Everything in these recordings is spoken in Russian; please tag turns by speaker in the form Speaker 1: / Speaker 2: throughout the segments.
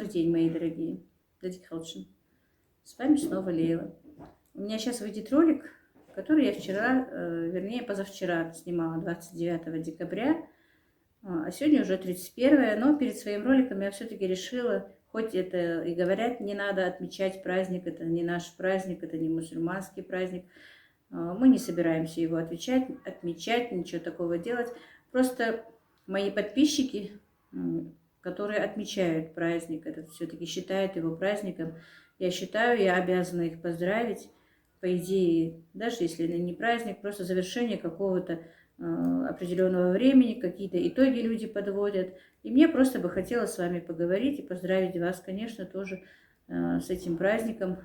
Speaker 1: Добрый день, мои дорогие. Дядя Хелшин. С вами снова Лейла. У меня сейчас выйдет ролик, который я вчера, вернее позавчера снимала, 29 декабря, а сегодня уже 31, но перед своим роликом я все-таки решила, хоть это и говорят, не надо отмечать праздник, это не наш праздник, это не мусульманский праздник, мы не собираемся его отмечать, ничего такого делать. Просто мои подписчики, которые отмечают праздник, это все-таки считают его праздником, я считаю, я обязана их поздравить. По идее, даже если это не праздник, просто завершение какого-то определенного времени, какие-то итоги люди подводят. И мне просто бы хотелось с вами поговорить и поздравить вас, конечно, тоже с этим праздником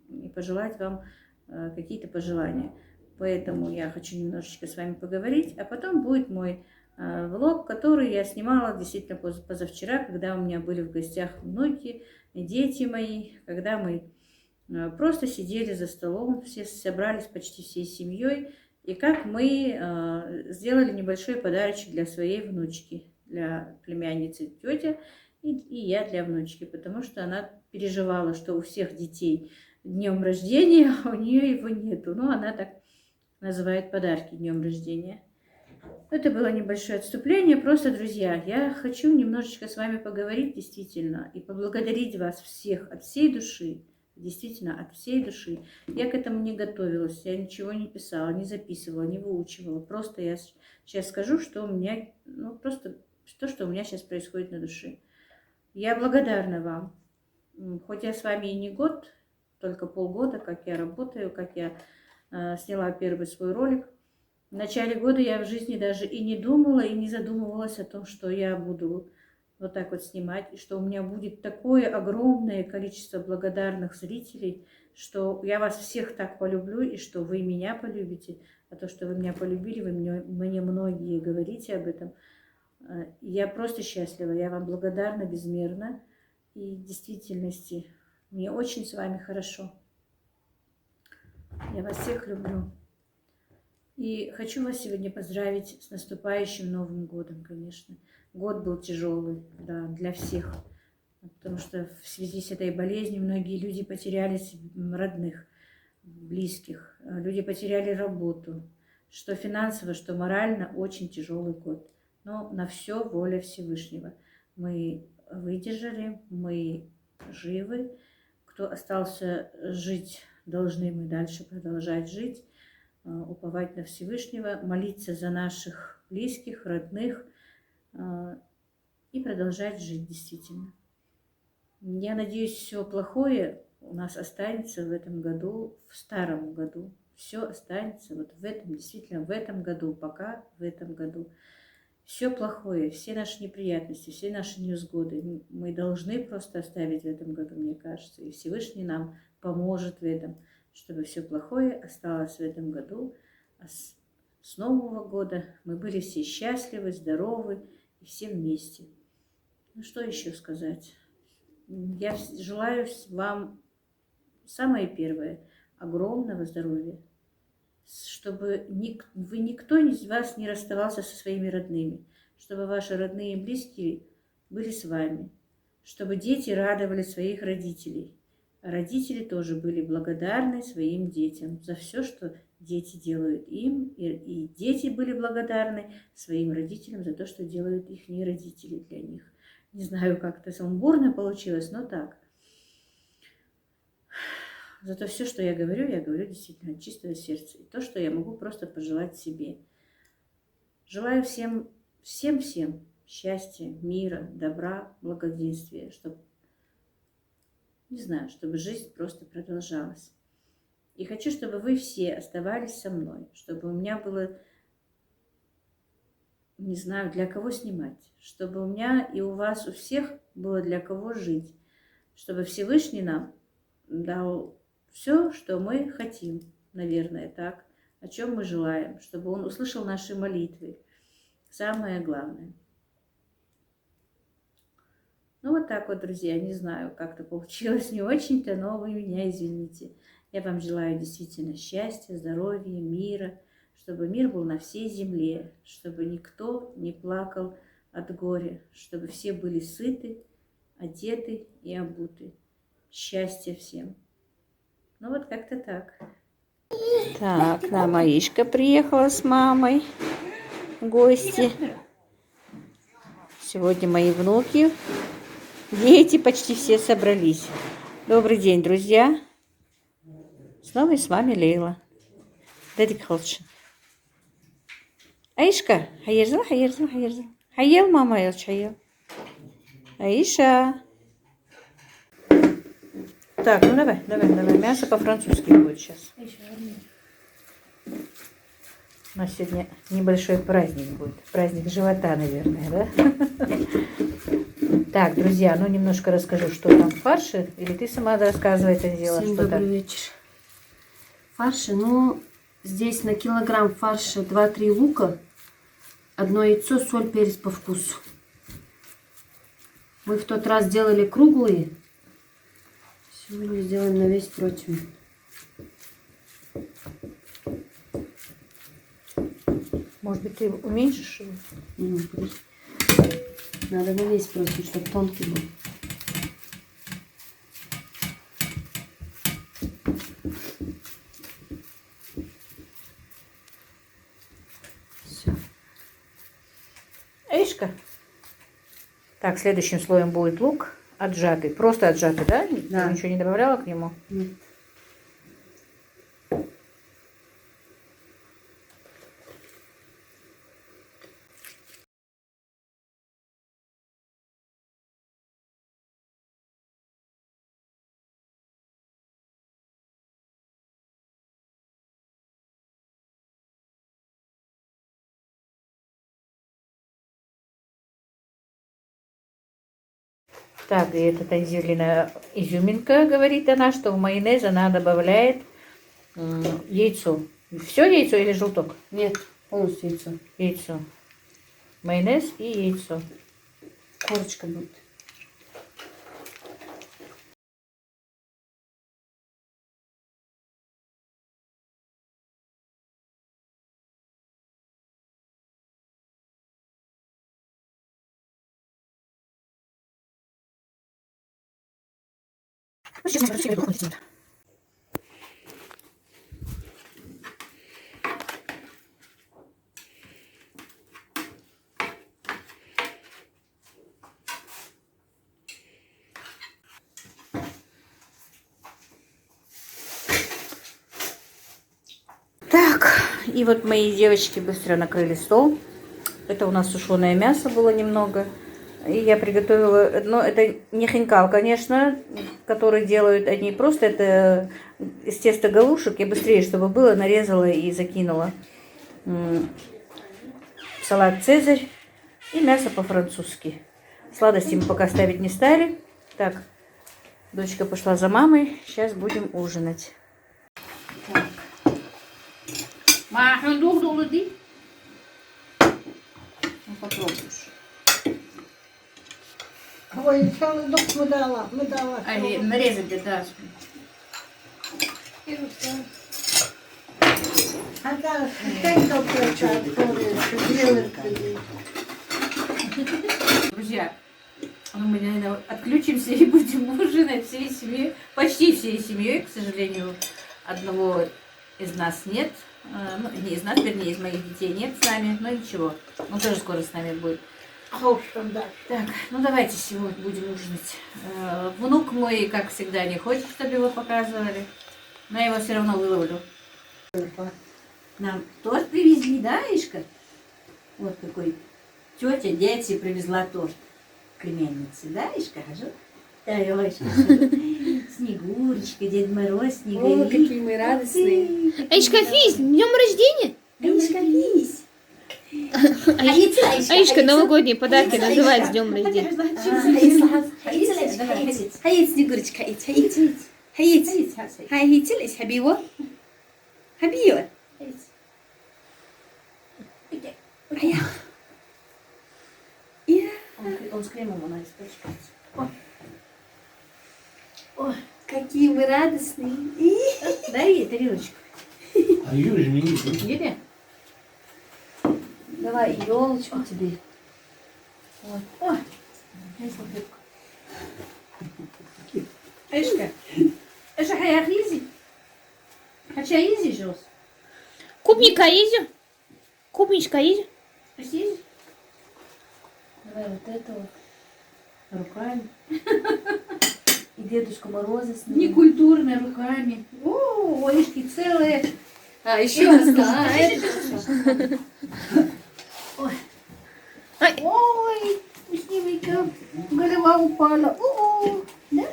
Speaker 1: и пожелать вам какие-то пожелания. Поэтому я хочу немножечко с вами поговорить, а потом будет мой влог, который я снимала действительно позавчера, когда у меня были в гостях внуки, дети мои, когда мы просто сидели за столом, все собрались почти всей семьей, и как мы сделали небольшой подарочек для своей внучки, для племянницы тетя, и я для внучки, потому что она переживала, что у всех детей днем рождения, а у нее его нету. Но она так называет подарки днем рождения. Это было небольшое отступление. Просто, друзья, я хочу немножечко с вами поговорить действительно и поблагодарить вас всех от всей души. Действительно, от всей души. Я к этому не готовилась, я ничего не писала, не записывала, не выучивала. Просто я сейчас скажу, что у меня, просто то, что у меня сейчас происходит на душе. Я благодарна вам. Хоть я с вами и не год, только полгода, как я работаю, как я сняла первый свой ролик. В начале года я в жизни даже и не думала, и не задумывалась о том, что я буду вот так вот снимать, и что у меня будет такое огромное количество благодарных зрителей, что я вас всех так полюблю, и что вы меня полюбите. А то, что вы меня полюбили, вы мне многие говорите об этом. Я просто счастлива, я вам благодарна безмерно. И в действительности мне очень с вами хорошо. Я вас всех люблю. И хочу вас сегодня поздравить с наступающим Новым годом, конечно. Год был тяжелый, да, для всех. Потому что в связи с этой болезнью многие люди потеряли родных, близких. Люди потеряли работу. Что финансово, что морально, очень тяжелый год. Но на все воля Всевышнего. Мы выдержали, мы живы. Кто остался жить, должны мы дальше продолжать жить, уповать на Всевышнего, молиться за наших близких, родных и продолжать жить действительно. Я надеюсь, все плохое у нас останется в этом году, в старом году. Все останется вот в этом, действительно, в этом году, пока в этом году. Все плохое, все наши неприятности, все наши невзгоды мы должны просто оставить в этом году, мне кажется. И Всевышний нам поможет в этом, чтобы все плохое осталось в этом году. А с Нового года мы были все счастливы, здоровы и все вместе. Ну что еще сказать? Я желаю вам самое первое – огромного здоровья, чтобы никто из вас не расставался со своими родными, чтобы ваши родные и близкие были с вами, чтобы дети радовали своих родителей, а родители тоже были благодарны своим детям за все, что дети делают им, и дети были благодарны своим родителям за то, что делают их родители для них. Не знаю, как это сумбурно получилось, но так. Зато все, что я говорю действительно от чистого сердца. И то, что я могу просто пожелать себе. Желаю всем счастья, мира, добра, благоденствия, чтобы, не знаю, чтобы жизнь просто продолжалась. И хочу, чтобы вы все оставались со мной, чтобы у меня было, не знаю, для кого снимать, чтобы у меня и у вас, у всех было для кого жить, чтобы Всевышний нам дал все, что мы хотим, наверное, так, о чем мы желаем, чтобы Он услышал наши молитвы. Самое главное. Ну вот так вот, друзья, не знаю, как-то получилось не очень-то, но вы меня извините. Я вам желаю действительно счастья, здоровья, мира, чтобы мир был на всей земле, чтобы никто не плакал от горя, чтобы все были сыты, одеты и обуты. Счастья всем. Ну вот как-то так. Так, нам Аишка приехала с мамой в гости. Сегодня мои внуки, дети почти все собрались. Добрый день, друзья. Снова и с вами Лейла. Дядя Холчин. Аишка, хайерзал. Хайел, мама, хайел. Аиша. Так, ну давай. Мясо по-французски будет сейчас. У нас сегодня небольшой праздник будет. Праздник живота, наверное, да? Так, друзья, ну немножко расскажу, что там в фарше. Или ты сама рассказывай это дело?
Speaker 2: Всем добрый вечер. Фарши, ну, здесь на килограмм фарша 2-3 лука, 1 яйцо, соль, перец по вкусу. Мы в тот раз делали круглые. Сегодня сделаем на весь противень.
Speaker 1: Может быть, ты уменьшишь его?
Speaker 2: Ну, надо на весь противень, чтобы тонкий был.
Speaker 1: Все. Эйшка. Так, следующим слоем будет лук отжатый. Просто отжатый, да?
Speaker 2: Да.
Speaker 1: Ты ничего не добавляла к нему?
Speaker 2: Нет.
Speaker 1: Так, и эта Танзилина изюминка, говорит она, что в майонез она добавляет яйцо. Все яйцо или желток?
Speaker 2: Нет, полностью яйцо.
Speaker 1: Яйцо. Майонез и яйцо.
Speaker 2: Корочка будет.
Speaker 1: Ну, сейчас мы все выходим. Так, и вот мои девочки быстро накрыли стол. Это у нас сушеное мясо было немного. И я приготовила, но это не хинкал, конечно, который делают одни. Просто это из теста галушек. Я быстрее, чтобы было, нарезала и закинула. Салат «Цезарь» и мясо по-французски. Сладости мы пока ставить не стали. Так, дочка пошла за мамой. Сейчас будем ужинать. Так. Ну, попробуешь.
Speaker 3: Ой, солодок мы дала.
Speaker 1: А нарезать где-то.
Speaker 3: А да, хозяйка
Speaker 1: Друзья, ну, мы, наверное, отключимся и будем ужинать всей семьей. Почти всей семьей, к сожалению. Одного из нас нет. Ну, не из нас, вернее, из моих детей нет с нами. Но ничего, он тоже скоро с нами будет. Так, ну давайте сегодня будем ужинать. Внук мой, как всегда, не хочет, чтобы его показывали. Но я его все равно выловлю. Нам торт привезли, да, Ишка? Вот какой. Тетя, дети привезла торт. Племянницы, да, Ишка? Да, Ишка. Снегурочка, Дед Мороз, Снеговик.
Speaker 2: О, какие мы радостные.
Speaker 4: Аишка, физ, днем рождения!
Speaker 1: Аишка, лись.
Speaker 4: Аишка, новогодние подарки называют с днем рождения.
Speaker 1: Хаит, Снегурочка, хаит. Хаит. Хаит, хабиво. Хабиво. Он с кремом у нас испачкается. О,
Speaker 2: Какие мы радостные.
Speaker 1: дай ей тарелочку.
Speaker 5: А Юрий не видит.
Speaker 1: Юрия? Давай елочку тебе. Вот. О, дай салфетку. Эшка. Эша хаях изи. Хача изи жос.
Speaker 4: Клубника есть? Клубничка есть?
Speaker 1: Изи.
Speaker 2: Давай вот это вот. Руками. И Дедушка Мороза с ним.
Speaker 1: Некультурно руками. О, Эшки целые.
Speaker 2: А, еще одна.
Speaker 1: Ой, вкусненько. Голова упала. О, да?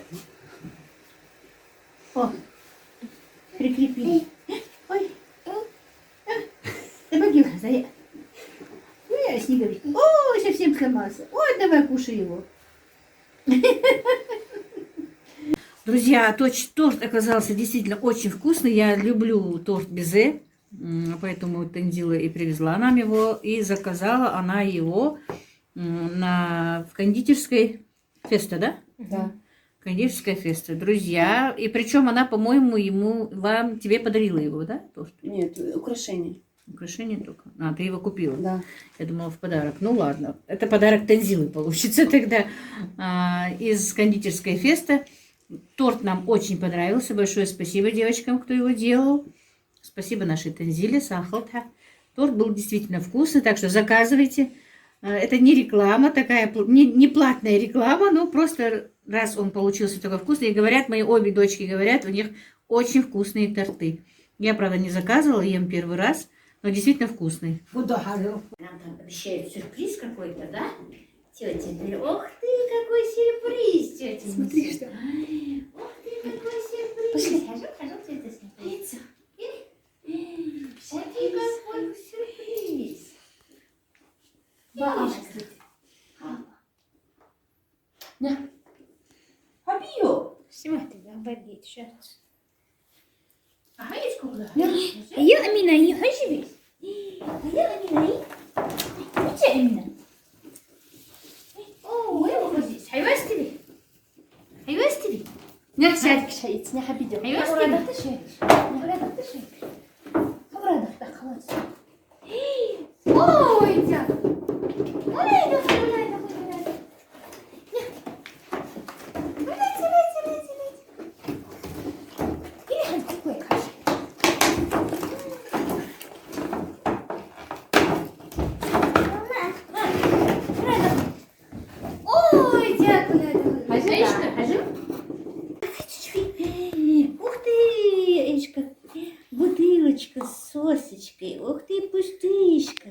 Speaker 1: О, прикрепили. Ой. Помоги, Зая. Ой, снеговик. Ой, совсем сломался. Ой, давай кушай его. Друзья, торт оказался действительно очень вкусный. Я люблю торт безе, поэтому Тензила и привезла нам его. И заказала она его в кондитерской Феста, да?
Speaker 2: Да.
Speaker 1: Кондитерская Феста. Друзья, и причем она, по-моему, тебе подарила его, да? Торт?
Speaker 2: Нет, украшение.
Speaker 1: Украшение только. А, ты его купила?
Speaker 2: Да.
Speaker 1: Я думала, в подарок. Ну ладно, это подарок Тензилы получится тогда из кондитерской Феста. Торт нам очень понравился. Большое спасибо девочкам, кто его делал. Спасибо нашей Тензиле, Сахалта. Торт был действительно вкусный, так что заказывайте. Это не реклама, такая не платная реклама, но просто раз он получился такой вкусный. И говорят, мои обе дочки говорят, у них очень вкусные торты. Я, правда, не заказывала, ем первый раз, но действительно вкусный.
Speaker 3: Куда говорю?
Speaker 1: Нам там обещают сюрприз какой-то, да? Тетя, ох ты, какой сюрприз, тетя.
Speaker 2: Смотри, что.
Speaker 1: Ух ты, какой сюрприз. Пошли, хожу, тетя, смотри. Смотри, какой сюрприз. Абио.
Speaker 4: Смотри, обалдеть, сейчас.
Speaker 1: Ага, есть кукла?
Speaker 4: Я Амина, не хочешь?
Speaker 1: Я Амина. Где Амина? О, я вот здесь. Хайвас тебе. Хайвас тебе.
Speaker 2: Не сядь, шаиц, не حبيبي.
Speaker 1: Хайвас
Speaker 2: أورادك
Speaker 1: тебе.
Speaker 2: تشيل. أورادك تشيل. أورادك ده خلاص.
Speaker 1: Ой, дякую. Ой, давай. Ой, дякую. Хожу? Ух ты, Эшка. Бутылочка с сосочкой. Ух ты, пустышка.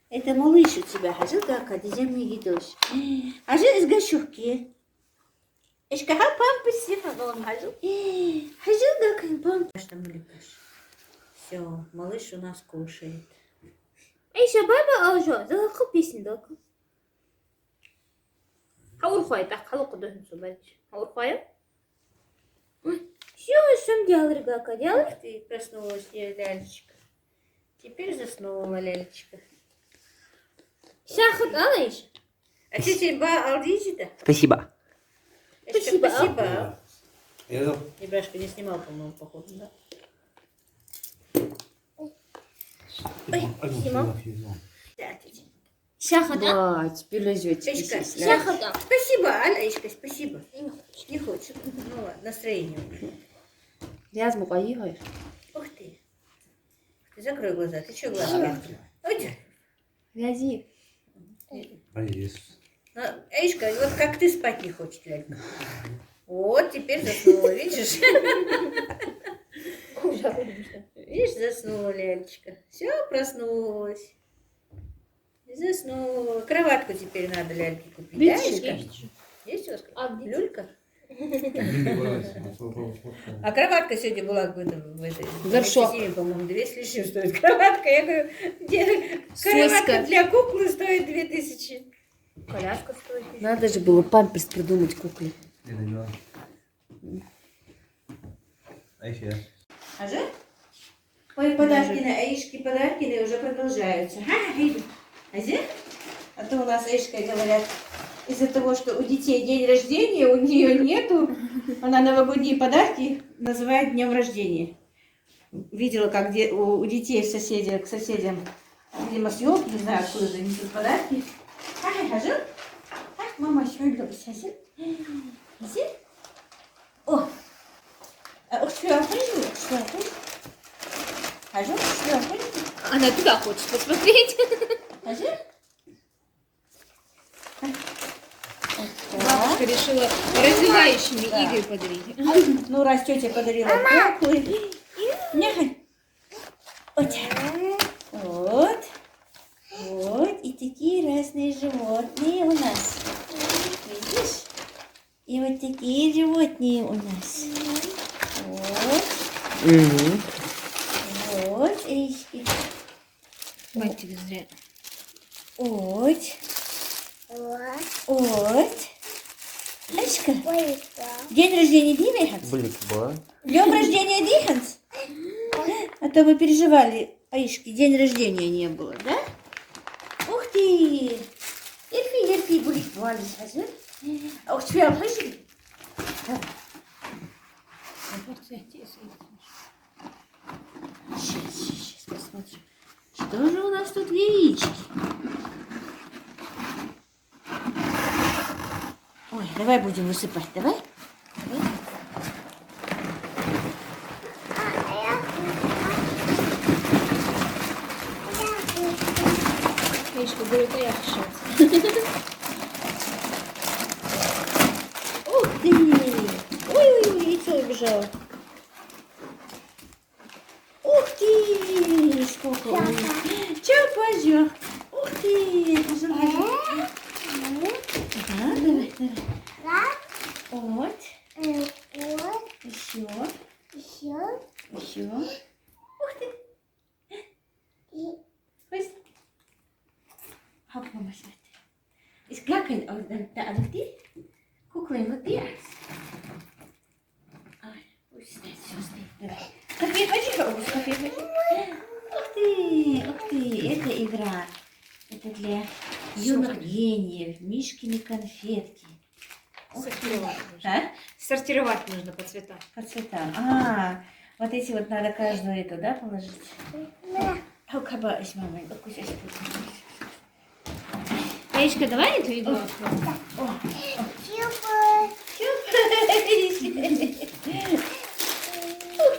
Speaker 1: Это малыш у тебя. Хожу, как одезем мне едош. Хожу из гашуки. Эшка, ха, пампус сифаном. Хожу. Хожу, как пампус. Все, малыш у нас кушает.
Speaker 4: Эй, шабаба, алжо, залаку песню, далаку. Хаур хоя, так, халуку дохнем субарич. Хаур хоя? Все, что делали, гака, делали?
Speaker 1: Ух ты, проснулась Лялечка. Теперь заснула Лялечка.
Speaker 4: Шахат алаиш?
Speaker 1: А тетя Ба алдизи-то?
Speaker 5: Спасибо.
Speaker 4: Спасибо.
Speaker 1: Спасибо.
Speaker 5: Я
Speaker 1: Ебрашка не снимал, по-моему, походу, да?
Speaker 4: спасибо.
Speaker 1: Да, тетя.
Speaker 4: Шахат, а?
Speaker 2: Да, теперь лазете.
Speaker 1: Эшка,
Speaker 4: Шахат, а?
Speaker 1: спасибо, Аля, Эшка, спасибо. Не хочет. Ну ладно, настроение уже.
Speaker 2: Я смогаю.
Speaker 1: Ух ты. Ты закрой глаза. Ты что глаза открыла? Ой,
Speaker 2: Вязи.
Speaker 1: ну, Эшка, вот как ты спать не хочешь, Лялька. Вот, теперь заснула, видишь? Видишь, заснула Лялечка. Все, проснулась. Заснула. Кроватку теперь надо Ляльке купить, да, Эшка? Есть у вас
Speaker 4: А где?
Speaker 1: люлька? А кроватка сегодня была в этой...
Speaker 2: Горшок.
Speaker 1: в по-моему, 2 с лишним стоит кроватка. Я говорю, где кроватка
Speaker 2: Соська.
Speaker 1: для куклы стоит 2000.
Speaker 4: Коляска стоит.
Speaker 2: Надо же было памперс придумать кукле.
Speaker 1: А же? Ой, подарки на Эйшки, подарки уже продолжаются. А же? А то у нас Эйшка, говорят, из-за того, что у детей день рождения, у нее нету, она новогодние подарки называет днем рождения. Видела, как у детей к соседям, видимо, с елки, не знаю, откуда занесут подарки. А же? Мама сегодня любит сосед. Hazır? Oh. Uçuyor, uçuyor. Hazır, uçuyor.
Speaker 4: Она туда хочет посмотреть.
Speaker 1: Hazır?
Speaker 4: Бабушка решила развивающими игры подарить.
Speaker 1: Ну, раз тетя подарила куклы. Нягань. Вот. Вот. Вот. И такие разные животные у нас. Видишь? И вот такие животные у нас. Вот. Вот. Эйшки.
Speaker 4: Мать тебе зря.
Speaker 1: Вот. Вот. Эшка. День рождения Димиханс.
Speaker 5: Бликба.
Speaker 1: Днем рождения Диханс. А то мы переживали, Аишки, день рождения не было, да? Ух ты! Ерфи, будет валить, hazır. Ух, тебя обхожи. Сейчас посмотрим. Что же у нас тут в яичке? Ой, давай будем высыпать, давай.
Speaker 4: Мишка говорит, а я решила.
Speaker 1: Ух ты! Ой, яйцо убежало. Ух ты! Сколько у них. Чё, пойдём? Ух ты! Ага, давай. Вот. Еще. Ух ты! Пусть. Хоп, мама, смотри. Is kakken ook dan die? Koekelen wat die uit. Пусть стоит, все стоит. Давай. Кофе хочу, обувь, кофе хочу. Ух ты, это игра. Это для юных гениев, Мишкины конфетки.
Speaker 4: Сортировать нужно.
Speaker 1: А?
Speaker 4: Сортировать нужно по цветам.
Speaker 1: По цветам. Вот эти вот надо каждую эту, да, положить? А у кого есть мама?
Speaker 4: Мишка, давай эту игру.
Speaker 1: Ух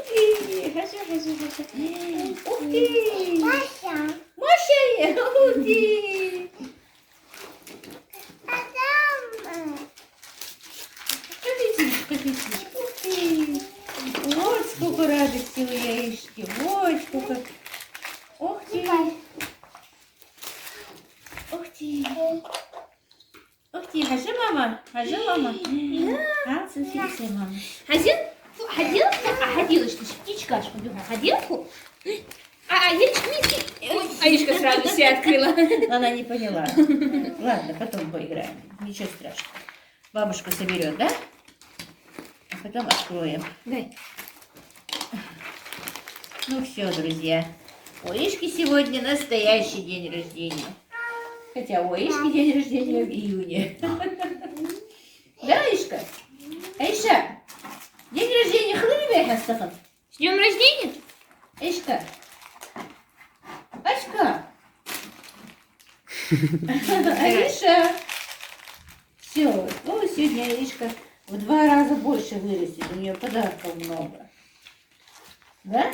Speaker 1: ты! Хорошо. Ух ты! Маша! Ух ты! Капитич. Ух ты! Вот сколько радости у яички. Вот сколько. Ух ты! Ух ты! Ух ты! Хожи, мама! А, смотрите, мама.
Speaker 4: Ходилочка, птичкашка, бегу. Ходилку? Яичко, Ой, Аишка сразу все открыла.
Speaker 1: Она не поняла. Ладно, потом поиграем. Ничего страшного. Бабушка соберет, да? А потом откроем.
Speaker 4: Дай.
Speaker 1: Ну все, друзья. У Ишки сегодня настоящий день рождения. Хотя у Ишки день рождения в июне. Да, Ишка? Аиша, день рождения хлынывай, Хастахан.
Speaker 4: С днем рождения?
Speaker 1: Ишка. Ашка. Аиша. Все. Ну, сегодня Аишка в 2 раза больше вырастет. У нее подарков много. Да?